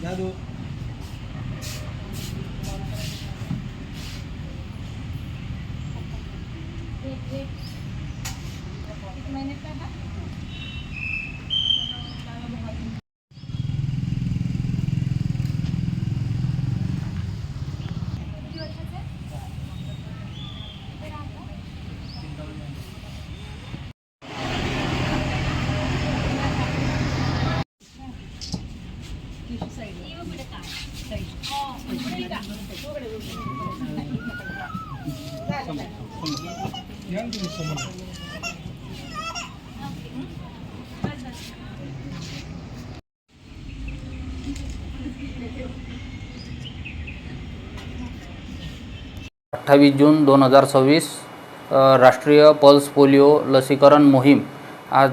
जादू जून 2026 राष्ट्रीय pulse polio लसीकरण मोहीम आज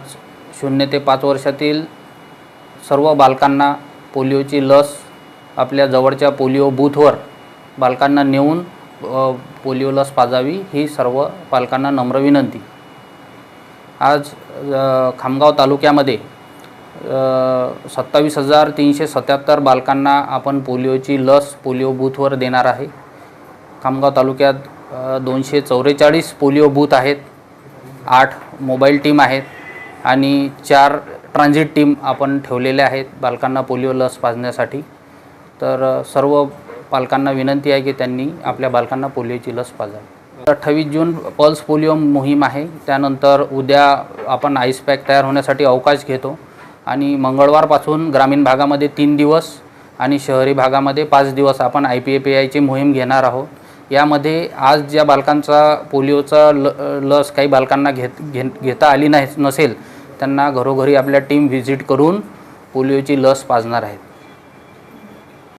0 ते 5 वर्षातील सर्व बालकांना पोलिओची लस आपल्या जवळच्या पोलिओ बूथवर बालकांना नेऊन पोलिओ लस पाजावी ही सर्व पालकांना नम्र विनंती। आज खामगाव तालुक्यामध्ये 27,377 बालकांना आपण पोलिओची लस पोलिओ बूथवर देणार आहे। खामगाव तालुक्यात 244 पोलिओ बूथ आहेत, 8 मोबाईल टीम आहेत आणि 4 ट्रान्झिट टीम आपण ठेवलेल्या आहेत बालकांना पोलिओ लस पाजण्यासाठी। तर सर्व पालकांना विनंती आहे की त्यांनी आपल्या बालकांना पोलिओची लस पाजावी। 28 जून पल्स पोलिओ मोहीम आहे, त्यानंतर उद्या आपण आईस पॅक तयार होण्यासाठी अवकाश घेतो आणि मंगळवारपासून ग्रामीण भागामध्ये 3 दिवस आणि शहरी भागामध्ये 5 दिवस आपण IPAPIची मोहीम घेणार आहोत। यामध्ये आज ज्या बालकांचा पोलिओचा लस काही बालकांना घेता आली नसेल त्यांना घरोघरी आपल्या टीम व्हिजिट करून पोलिओची लस पाजणार आहेत।